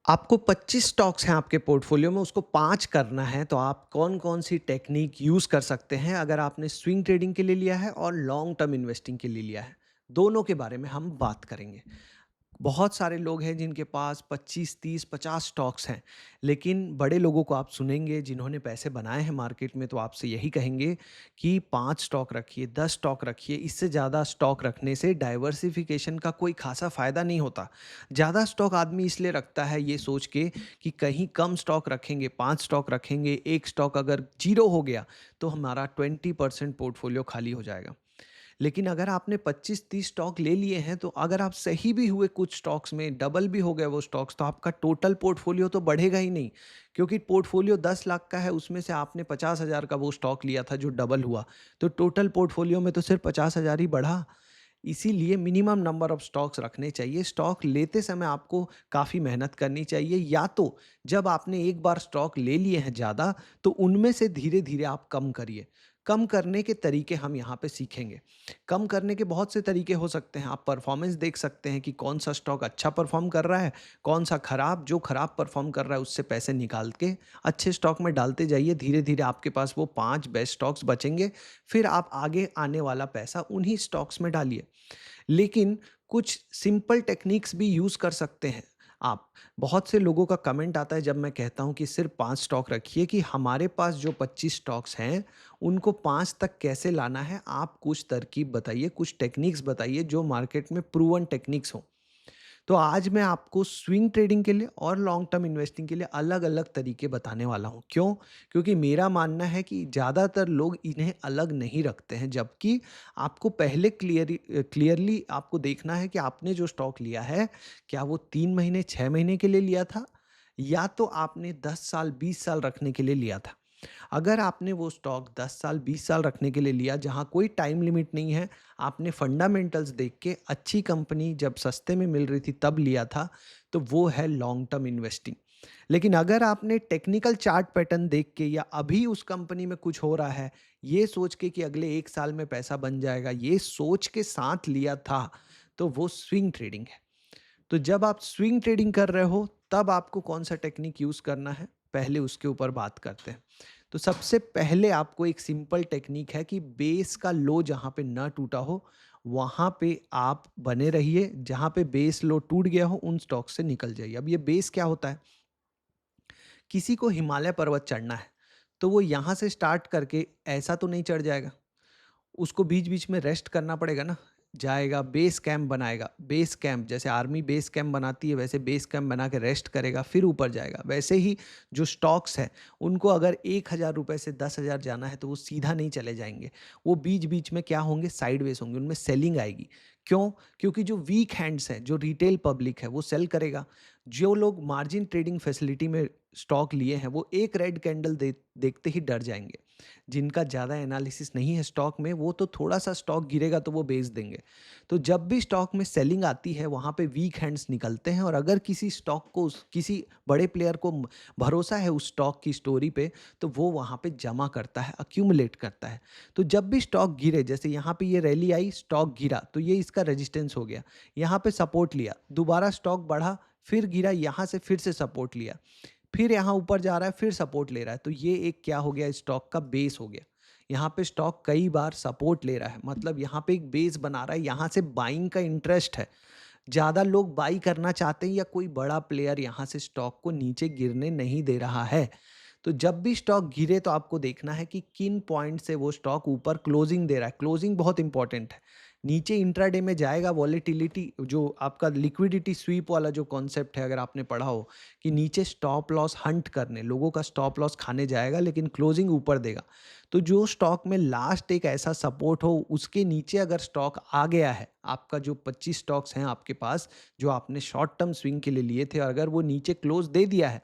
आपको 25 स्टॉक्स हैं आपके पोर्टफोलियो में, उसको 5 करना है, तो आप कौन-कौन सी टेक्नीक यूज़ कर सकते हैं अगर आपने स्विंग ट्रेडिंग के लिए लिया है और लॉन्ग टर्म इन्वेस्टिंग के लिए लिया है? दोनों के बारे में हम बात करेंगे। बहुत सारे लोग हैं जिनके पास 25, 30, 50 स्टॉक्स हैं, लेकिन बड़े लोगों को आप सुनेंगे जिन्होंने पैसे बनाए हैं मार्केट में, तो आपसे यही कहेंगे कि 5 स्टॉक रखिए, 10 स्टॉक रखिए। इससे ज़्यादा स्टॉक रखने से डाइवर्सिफिकेशन का कोई ख़ासा फ़ायदा नहीं होता। ज़्यादा स्टॉक आदमी इसलिए रखता है ये सोच के कि कहीं कम स्टॉक रखेंगे, 5 स्टॉक रखेंगे, 1 स्टॉक अगर ज़ीरो हो गया, तो हमारा 20% पोर्टफोलियो खाली हो जाएगा। लेकिन अगर आपने 25-30 स्टॉक ले लिए हैं, तो अगर आप सही भी हुए कुछ स्टॉक्स में, डबल भी हो गए वो स्टॉक्स, तो आपका टोटल पोर्टफोलियो तो बढ़ेगा ही नहीं। क्योंकि पोर्टफोलियो 10 लाख का है, उसमें से आपने 50,000 का वो स्टॉक लिया था जो डबल हुआ, तो टोटल पोर्टफोलियो में तो सिर्फ 50,000 ही बढ़ा। इसीलिए मिनिमम नंबर ऑफ स्टॉक्स रखने चाहिए। स्टॉक लेते समय आपको काफ़ी मेहनत करनी चाहिए, या तो जब आपने एक बार स्टॉक ले लिए हैं ज़्यादा, तो उनमें से धीरे-धीरे आप कम करिए। कम करने के तरीके हम यहाँ पे सीखेंगे। कम करने के बहुत से तरीके हो सकते हैं। आप परफॉर्मेंस देख सकते हैं कि कौन-सा स्टॉक अच्छा परफॉर्म कर रहा है, कौन-सा खराब। जो खराब परफॉर्म कर रहा है उससे पैसे निकाल के अच्छे स्टॉक में डालते जाइए। धीरे-धीरे आपके पास वो 5 बेस्ट स्टॉक्स बचेंगे। फिर आप आगे आने वाला पैसा उन्हीं स्टॉक्स में डालिए। लेकिन कुछ सिंपल टेक्निक्स भी यूज़ कर सकते हैं आप। बहुत से लोगों का कमेंट आता है जब मैं कहता हूँ कि सिर्फ 5 स्टॉक रखिए, कि हमारे पास जो 25 स्टॉक्स हैं, उनको 5 तक कैसे लाना है? आप कुछ तरकीब बताइए, कुछ टेक्निक्स बताइए जो मार्केट में प्रूवन टेक्निक्स हों। तो आज मैं आपको स्विंग ट्रेडिंग के लिए और लॉन्ग टर्म इन्वेस्टिंग के लिए अलग-अलग तरीके बताने वाला हूँ। क्यों? क्योंकि मेरा मानना है कि ज़्यादातर लोग इन्हें अलग नहीं रखते हैं, जबकि आपको पहले क्लियरली आपको देखना है कि आपने जो स्टॉक लिया है, क्या वो 3 महीने, 6 महीने के लिए लिया था, या तो आपने 10 साल, 20 साल रखने के लिए लिया था। अगर आपने वो स्टॉक 10 साल, 20 साल रखने के लिए लिया, जहाँ कोई टाइम लिमिट नहीं है, आपने फंडामेंटल्स देख के अच्छी कंपनी जब सस्ते में मिल रही थी तब लिया था, तो वो है लॉन्ग टर्म इन्वेस्टिंग। लेकिन अगर आपने टेक्निकल चार्ट पैटर्न देख के, या अभी उस कंपनी में कुछ हो रहा है, ये सोच के कि अगले 1 साल में पैसा बन जाएगा, ये सोच के साथ लिया था, तो वो स्विंग ट्रेडिंग है। तो जब आप स्विंग ट्रेडिंग कर रहे हो, तब आपको कौन-सा टेक्निक यूज़ करना है, पहले उसके ऊपर बात करते हैं। तो सबसे पहले आपको एक सिंपल टेक्निक है कि बेस का लो जहाँ पे ना टूटा हो, वहाँ पे आप बने रहिए। जहाँ पे बेस लो टूट गया हो, उन स्टॉक से निकल जाइए। अब ये बेस क्या होता है? किसी को हिमालय पर्वत चढ़ना है, तो वो यहाँ से स्टार्ट करके ऐसा तो नहीं चढ़ जाएगा। उसको बीच-बीच में रेस्ट करना पड़ेगा ना। जाएगा, बेस कैंप बनाएगा। बेस कैंप जैसे आर्मी बेस कैंप बनाती है, वैसे बेस कैंप बना के रेस्ट करेगा, फिर ऊपर जाएगा। वैसे ही जो स्टॉक्स हैं, उनको अगर ₹1000 से 10,000 जाना है, तो वो सीधा नहीं चले जाएँगे। वो बीच-बीच में क्या होंगे, साइडवेज़ होंगे, उनमें सेलिंग आएगी। क्यों? क्योंकि जो वीक हैंड्स हैं, जो रिटेल पब्लिक है, वो सेल करेगा। जो लोग मार्जिन ट्रेडिंग फैसिलिटी में स्टॉक लिए हैं, वो एक रेड कैंडल देखते ही डर जाएँगे। जिनका ज़्यादा एनालिसिस नहीं है स्टॉक में, वो तो थोड़ा-सा स्टॉक गिरेगा तो वो बेच देंगे। तो जब भी स्टॉक में सेलिंग आती है, वहाँ पे वीक हैंड्स निकलते हैं, और अगर किसी स्टॉक को किसी बड़े प्लेयर को भरोसा है उस स्टॉक की स्टोरी पे, तो वो वहाँ पे जमा करता है, एक्यूमुलेट करता है। तो जब भी स्टॉक गिरे, जैसे यहाँ पे ये रैली आई, स्टॉक गिरा, तो ये इसका रेजिस्टेंस हो गया। यहाँ पे सपोर्ट लिया, दोबारा स्टॉक बढ़ा, फिर गिरा, यहाँ से फिर से सपोर्ट लिया। फिर यहाँ ऊपर जा रहा है, फिर सपोर्ट ले रहा है, तो ये एक क्या हो गया, स्टॉक का बेस हो गया। यहाँ पे स्टॉक कई बार सपोर्ट ले रहा है, मतलब यहाँ पे एक बेस बना रहा है, यहाँ से बाइंग का इंटरेस्ट है। ज़्यादा लोग बाई करना चाहते हैं, या कोई बड़ा प्लेयर यहाँ से स्टॉक को नीचे गिरने नहीं दे रहा है। तो जब भी स्टॉक गिरे, तो आपको देखना है कि किन पॉइंट से वो स्टॉक ऊपर क्लोजिंग दे रहा है। क्लोजिंग बहुत इंपॉर्टेंट है। नीचे इंट्राडे में जाएगा, वॉलेटिलिटी जो आपका लिक्विडिटी स्वीप वाला जो कॉन्सेप्ट है, अगर आपने पढ़ा हो, कि नीचे स्टॉप लॉस हंट करने, लोगों का स्टॉप लॉस खाने जाएगा, लेकिन क्लोजिंग ऊपर देगा। तो जो स्टॉक में लास्ट एक ऐसा सपोर्ट हो, उसके नीचे अगर स्टॉक आ गया है, आपका जो 25 स्टॉक्स हैं आपके पास, जो आपने शॉर्ट टर्म स्विंग के लिए लिए थे, और अगर वो नीचे क्लोज दे दिया है,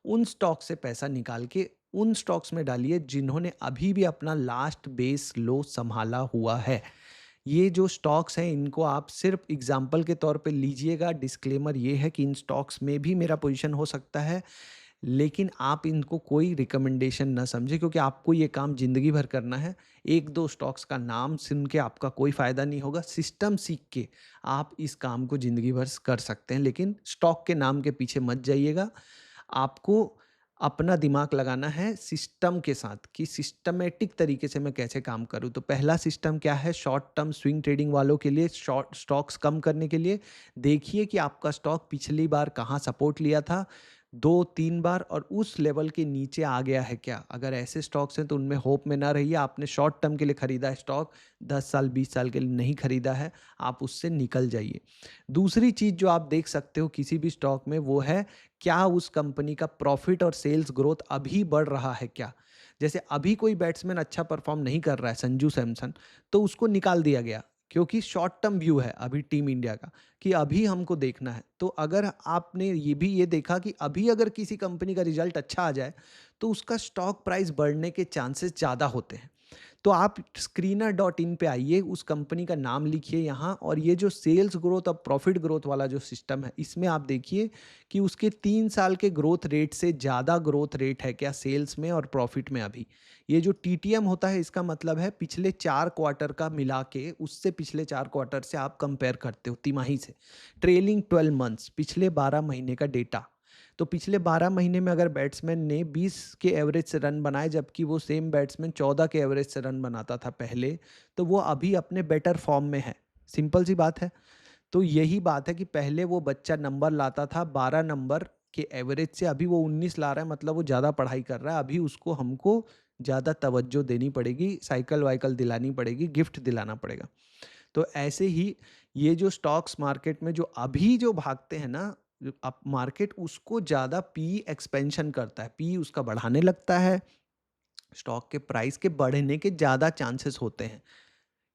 उन स्टॉक से पैसा निकाल के उन स्टॉक्स में डालिए जिन्होंने अभी भी अपना लास्ट बेस लो संभाला हुआ है। ये जो स्टॉक्स हैं, इनको आप सिर्फ एग्जाम्पल के तौर पे लीजिएगा। डिस्क्लेमर ये है कि इन स्टॉक्स में भी मेरा पोजीशन हो सकता है, लेकिन आप इनको कोई रिकमेंडेशन ना समझें, क्योंकि आपको ये काम ज़िंदगी भर करना है। 1-2 स्टॉक्स का नाम सुन के आपका कोई फ़ायदा नहीं होगा। सिस्टम सीख के आप इस काम को ज़िंदगी भर कर सकते हैं, लेकिन स्टॉक के नाम के पीछे मत जाइएगा। आपको अपना दिमाग लगाना है सिस्टम के साथ कि सिस्टमैटिक तरीके से मैं कैसे काम करूँ। तो पहला सिस्टम क्या है शॉर्ट टर्म स्विंग ट्रेडिंग वालों के लिए, शॉर्ट स्टॉक्स कम करने के लिए, देखिए कि आपका स्टॉक पिछली बार कहाँ सपोर्ट लिया था, 2-3 बार, और उस लेवल के नीचे आ गया है क्या? अगर ऐसे स्टॉक्स हैं तो उनमें होप में ना रहिए। आपने शॉर्ट टर्म के लिए खरीदा है स्टॉक, 10 साल 20 साल के लिए नहीं खरीदा है, आप उससे निकल जाइए। दूसरी चीज़ जो आप देख सकते हो किसी भी स्टॉक में, वो है क्या उस कंपनी का प्रॉफिट और सेल्स ग्रोथ अभी बढ़ रहा है क्या? जैसे अभी कोई बैट्समैन अच्छा परफॉर्म नहीं कर रहा है, संजू सैमसन, तो उसको निकाल दिया गया, क्योंकि शॉर्ट टर्म व्यू है अभी टीम इंडिया का कि अभी हमको देखना है। तो अगर आपने ये देखा कि अभी अगर किसी कंपनी का रिजल्ट अच्छा आ जाए, तो उसका स्टॉक प्राइस बढ़ने के चांसेस ज़्यादा होते हैं। तो आप स्क्रीनर डॉट इन पे आइए, उस कंपनी का नाम लिखिए यहाँ, और ये जो सेल्स ग्रोथ और प्रॉफिट ग्रोथ वाला जो सिस्टम है, इसमें आप देखिए कि उसके 3 साल के ग्रोथ रेट से ज़्यादा ग्रोथ रेट है क्या सेल्स में और प्रॉफिट में अभी। ये जो टीटीएम होता है, इसका मतलब है पिछले 4 क्वार्टर का मिला के, उससे पिछले 4 क्वार्टर से आप कंपेयर करते हो तिमाही से। ट्रेलिंग 12 मंथ्स, पिछले 12 महीने का डेटा। तो पिछले 12 महीने में अगर बैट्समैन ने 20 के एवरेज से रन बनाए, जबकि वो सेम बैट्समैन 14 के एवरेज से रन बनाता था पहले, तो वो अभी अपने बेटर फॉर्म में है। सिंपल सी बात है। तो यही बात है कि पहले वो बच्चा नंबर लाता था 12 नंबर के एवरेज से, अभी वो 19 ला रहा है, मतलब वो ज़्यादा पढ़ाई कर रहा है। अभी उसको हमको ज़्यादा तवज्जो देनी पड़ेगी, साइकिल वाइकल दिलानी पड़ेगी, गिफ्ट दिलाना पड़ेगा। तो ऐसे ही ये जो स्टॉक्स मार्केट में जो अभी जो भागते हैं ना, जो अप मार्केट उसको ज़्यादा पी एक्सपेंशन करता है, पी उसका बढ़ाने लगता है, स्टॉक के प्राइस के बढ़ने के ज़्यादा चांसेस होते हैं।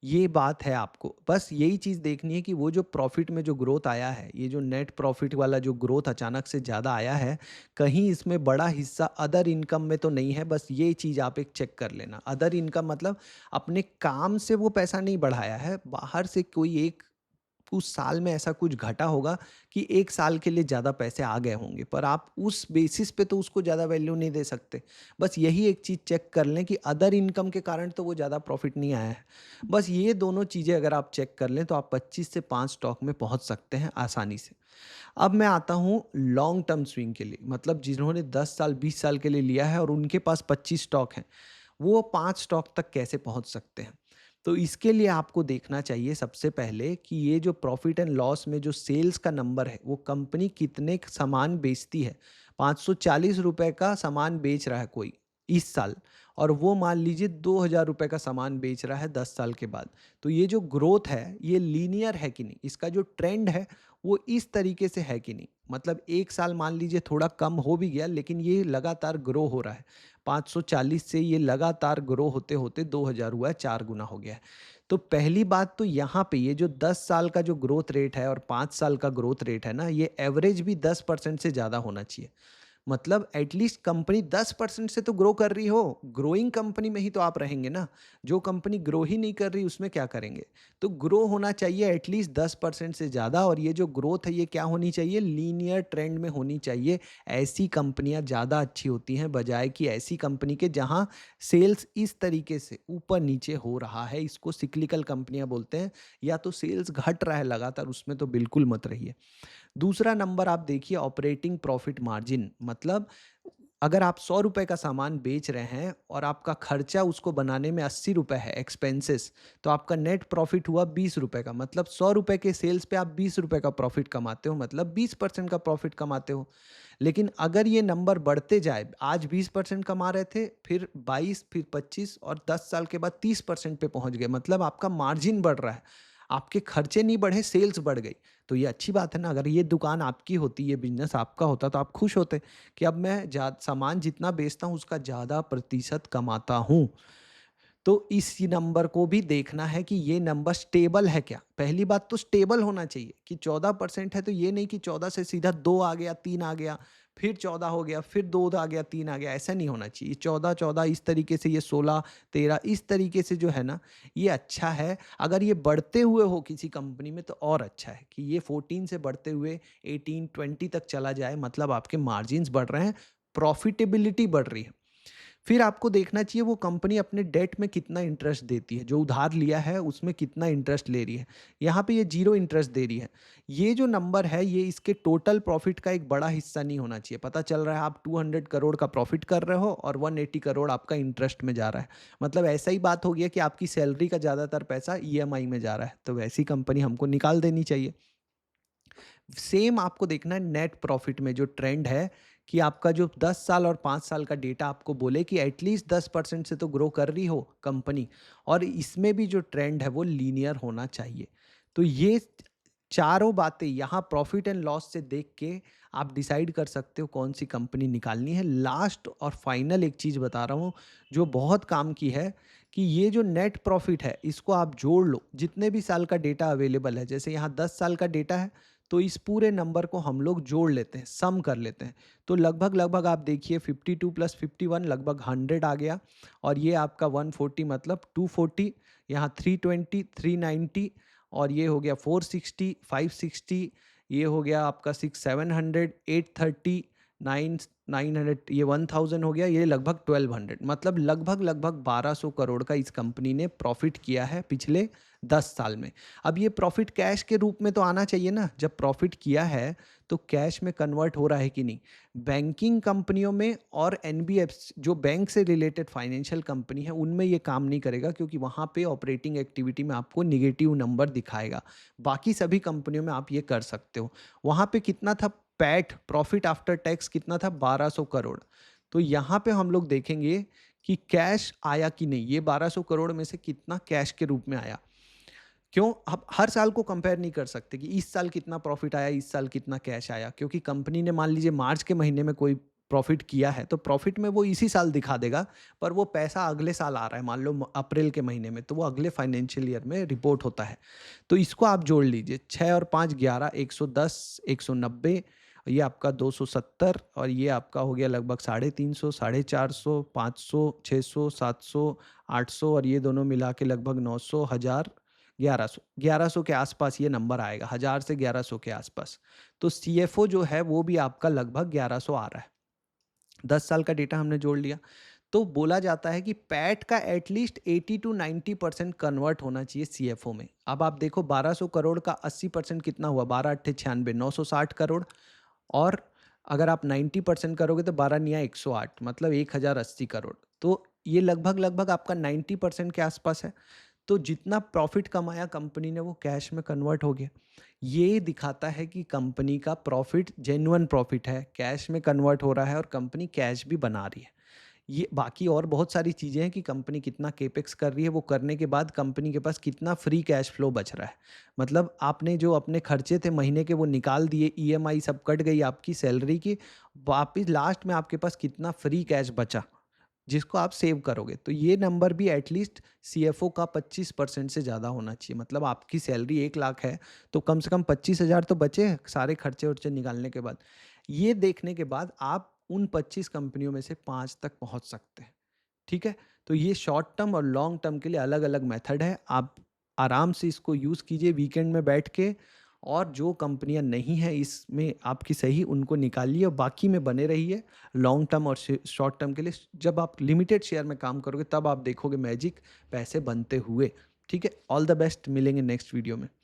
ये बात है, आपको बस यही चीज़ देखनी है कि वो जो प्रॉफिट में जो ग्रोथ आया है, ये जो नेट प्रॉफिट वाला जो ग्रोथ अचानक से ज़्यादा आया है, कहीं इसमें बड़ा हिस्सा अदर इनकम में तो नहीं है। बस ये चीज़ आप एक चेक कर लेना। अदर इनकम मतलब अपने काम से वो पैसा नहीं बढ़ाया है, बाहर से कोई एक उस साल में ऐसा कुछ घटा होगा कि 1 साल के लिए ज़्यादा पैसे आ गए होंगे, पर आप उस बेसिस पे तो उसको ज़्यादा वैल्यू नहीं दे सकते। बस यही एक चीज़ चेक कर लें कि अदर इनकम के कारण तो वो ज़्यादा प्रॉफ़िट नहीं आया है। बस ये दोनों चीज़ें अगर आप चेक कर लें, तो आप 25 से 5 स्टॉक में पहुँच सकते हैं आसानी से। अब मैं आता हूँ लॉन्ग टर्म स्विंग के लिए, मतलब जिन्होंने 10 साल 20 साल के लिए लिया है और उनके पास 25 स्टॉक हैं, वो 5 स्टॉक तक कैसे पहुँच सकते हैं? तो इसके लिए आपको देखना चाहिए सबसे पहले कि ये जो प्रॉफिट एंड लॉस में जो सेल्स का नंबर है, वो कंपनी कितने सामान बेचती है। 540 रुपए का सामान बेच रहा है कोई इस साल, और वो मान लीजिए 2000 रुपए का सामान बेच रहा है 10 साल के बाद। तो ये जो ग्रोथ है, ये लीनियर है कि नहीं, इसका जो ट्रेंड है वो इस तरीके से है कि नहीं। मतलब एक साल मान लीजिए थोड़ा कम हो भी गया, लेकिन ये लगातार ग्रो हो रहा है। 540 से ये लगातार ग्रो होते होते 2000 हुआ है, 4 गुना हो गया है। तो पहली बात तो यहाँ पे ये जो 10 साल का जो ग्रोथ रेट है और 5 साल का ग्रोथ रेट है ना, ये एवरेज भी 10% से ज़्यादा होना चाहिए। मतलब एटलीस्ट कंपनी 10% से तो ग्रो कर रही हो। ग्रोइंग कंपनी में ही तो आप रहेंगे ना। जो कंपनी ग्रो ही नहीं कर रही, उसमें क्या करेंगे? तो ग्रो होना चाहिए एटलीस्ट 10% से ज़्यादा, और ये जो ग्रोथ है ये क्या होनी चाहिए? लीनियर ट्रेंड में होनी चाहिए। ऐसी कंपनियां ज़्यादा अच्छी होती हैं बजाय कि ऐसी कंपनी के जहां सेल्स इस तरीके से ऊपर नीचे हो रहा है। इसको सिक्लिकल कंपनियां बोलते हैं। या तो सेल्स घट रहा है लगातार, उसमें तो बिल्कुल मत रहिए। दूसरा नंबर आप देखिए ऑपरेटिंग प्रॉफिट मार्जिन, मतलब अगर आप 100 रुपए का सामान बेच रहे हैं और आपका खर्चा उसको बनाने में 80 रुपए है एक्सपेंसेस, तो आपका नेट प्रॉफिट हुआ 20 रुपए का। मतलब 100 रुपए के सेल्स पे आप 20 रुपए का प्रॉफिट कमाते हो, मतलब 20% का प्रॉफिट कमाते हो। लेकिन अगर ये नंबर बढ़ते जाए, आज 20% कमा रहे थे, फिर 22, फिर 25, और 10 साल के बाद 30% पे पहुंच गए, मतलब आपका मार्जिन बढ़ रहा है। आपके खर्चे नहीं बढ़े, सेल्स बढ़ गई। तो ये अच्छी बात है ना। अगर ये दुकान आपकी होती, ये बिज़नेस आपका होता, तो आप खुश होते कि अब मैं जा सामान जितना बेचता हूँ उसका ज़्यादा प्रतिशत कमाता हूँ। तो इस नंबर को भी देखना है कि ये नंबर स्टेबल है क्या। पहली बात तो स्टेबल होना चाहिए कि 14% है, तो ये नहीं कि 14 से सीधा 2 आ गया, 3 आ गया, फिर 14 हो गया, फिर 2 आ गया, 3 आ गया, ऐसा नहीं होना चाहिए। 14-14 इस तरीके से, ये 16-13 इस तरीके से जो है ना, ये अच्छा है। अगर ये बढ़ते हुए हो किसी कंपनी में तो और अच्छा है कि ये 14 से बढ़ते हुए 18-20 तक चला जाए, मतलब आपके मार्जिन्स बढ़ रहे हैं, प्रॉफिटेबिलिटी बढ़ रही है। फिर आपको देखना चाहिए वो कंपनी अपने डेट में कितना इंटरेस्ट देती है, जो उधार लिया है उसमें कितना इंटरेस्ट ले रही है। यहाँ पे ये जीरो इंटरेस्ट दे रही है। ये जो नंबर है ये इसके टोटल प्रॉफिट का एक बड़ा हिस्सा नहीं होना चाहिए। पता चल रहा है आप 200 करोड़ का प्रॉफिट कर रहे हो और 180 करोड़ आपका इंटरेस्ट में जा रहा है। मतलब ऐसा ही बात हो गया कि आपकी सैलरी का ज़्यादातर पैसा ईएमआई में जा रहा है, तो वैसी कंपनी हमको निकाल देनी चाहिए। सेम आपको देखना है नेट प्रॉफिट में जो ट्रेंड है कि आपका जो 10 साल और 5 साल का डेटा आपको बोले कि एटलीस्ट 10% से तो ग्रो कर रही हो कंपनी, और इसमें भी जो ट्रेंड है वो लीनियर होना चाहिए। तो ये चारों बातें यहाँ प्रॉफिट एंड लॉस से देख के आप डिसाइड कर सकते हो कौन सी कंपनी निकालनी है। लास्ट और फाइनल एक चीज़ बता रहा हूँ जो बहुत काम की है, कि ये जो नेट प्रॉफिट है इसको आप जोड़ लो जितने भी साल का डेटा अवेलेबल है। जैसे यहाँ 10 साल का डेटा है तो इस पूरे नंबर को हम लोग जोड़ लेते हैं, सम कर लेते हैं। तो लगभग लगभग आप देखिए 52 प्लस 51 लगभग 100 आ गया, और ये आपका 140 मतलब 240, यहाँ 320 390, और ये हो गया 460 560, ये हो गया आपका 6 700 830 900, ये 1000 हो गया, ये लगभग 1200, मतलब लगभग लगभग 1200 करोड़ का इस कंपनी ने प्रॉफिट किया है पिछले 10 साल में। अब ये प्रॉफिट कैश के रूप में तो आना चाहिए ना, जब प्रॉफिट किया है तो कैश में कन्वर्ट हो रहा है कि नहीं। बैंकिंग कंपनियों में और एनबीएफसी जो बैंक से रिलेटेड फाइनेंशियल कंपनी है उनमें ये काम नहीं करेगा, क्योंकि वहाँ पे ऑपरेटिंग एक्टिविटी में आपको निगेटिव नंबर दिखाएगा। बाकी सभी कंपनियों में आप ये कर सकते हो। वहाँ पे कितना था पैट, प्रॉफिट आफ्टर टैक्स कितना था 1200 करोड़। तो यहाँ पे हम लोग देखेंगे कि कैश आया कि नहीं, ये 1200 करोड़ में से कितना कैश के रूप में आया। क्यों? आप हर साल को कंपेयर नहीं कर सकते कि इस साल कितना प्रॉफिट आया, इस साल कितना कैश आया, क्योंकि कंपनी ने मान लीजिए मार्च के महीने में कोई प्रॉफिट किया है तो प्रॉफिट में वो इसी साल दिखा देगा, पर वो पैसा अगले साल आ रहा है, मान लो अप्रैल के महीने में, तो वो अगले फाइनेंशियल ईयर में रिपोर्ट होता है। तो इसको आप जोड़ लीजिए, 6 और 5 11, 110 190, ये आपका 270, और ये आपका हो गया लगभग 350 450 500 600 700 800, और ये दोनों मिला के लगभग 900 1000 1100 के आसपास ये नंबर आएगा, 1000 से 1100 के आसपास। तो सीएफओ जो है वो भी आपका लगभग 1100 आ रहा है। 10 साल का डेटा हमने जोड़ लिया। तो बोला जाता है कि पैट का एटलीस्ट 80 टू 90% कन्वर्ट होना चाहिए सीएफओ में। अब आप देखो 1200 करोड़ का 80% कितना हुआ, 12 अट्ठे 96, 960 करोड़, और अगर आप 90% करोगे तो 12 निया 108, मतलब 1080 करोड़। तो ये लगभग लगभग आपका 90% के आसपास है। तो जितना प्रॉफिट कमाया कंपनी ने वो कैश में कन्वर्ट हो गया। ये दिखाता है कि कंपनी का प्रॉफिट जेन्युइन प्रॉफिट है, कैश में कन्वर्ट हो रहा है और कंपनी कैश भी बना रही है। ये बाकी और बहुत सारी चीज़ें हैं कि कंपनी कितना केपेक्स कर रही है, वो करने के बाद कंपनी के पास कितना फ्री कैश फ्लो बच रहा है। मतलब आपने जो अपने खर्चे थे महीने के वो निकाल दिए, ईएमआई सब कट गई आपकी सैलरी की, वापिस लास्ट में आपके पास कितना फ्री कैश बचा जिसको आप सेव करोगे। तो ये नंबर भी एटलीस्ट सीएफओ का 25% से ज़्यादा होना चाहिए। मतलब आपकी सैलरी 1 लाख है तो कम से कम 25,000 तो बचे सारे खर्चे वर्चे निकालने के बाद। ये देखने के बाद आप उन 25 कंपनियों में से 5 तक पहुंच सकते हैं। ठीक है? तो ये शॉर्ट टर्म और लॉन्ग टर्म के लिए अलग अलग मेथड है। आप आराम से इसको यूज़ कीजिए वीकेंड में बैठ के, और जो कंपनियां नहीं हैं इसमें आपकी सही, उनको निकालिए और बाकी में बने रहिए लॉन्ग टर्म और शॉर्ट टर्म के लिए। जब आप लिमिटेड शेयर में काम करोगे तब आप देखोगे मैजिक, पैसे बनते हुए। ठीक है? ऑल द बेस्ट, मिलेंगे नेक्स्ट वीडियो में।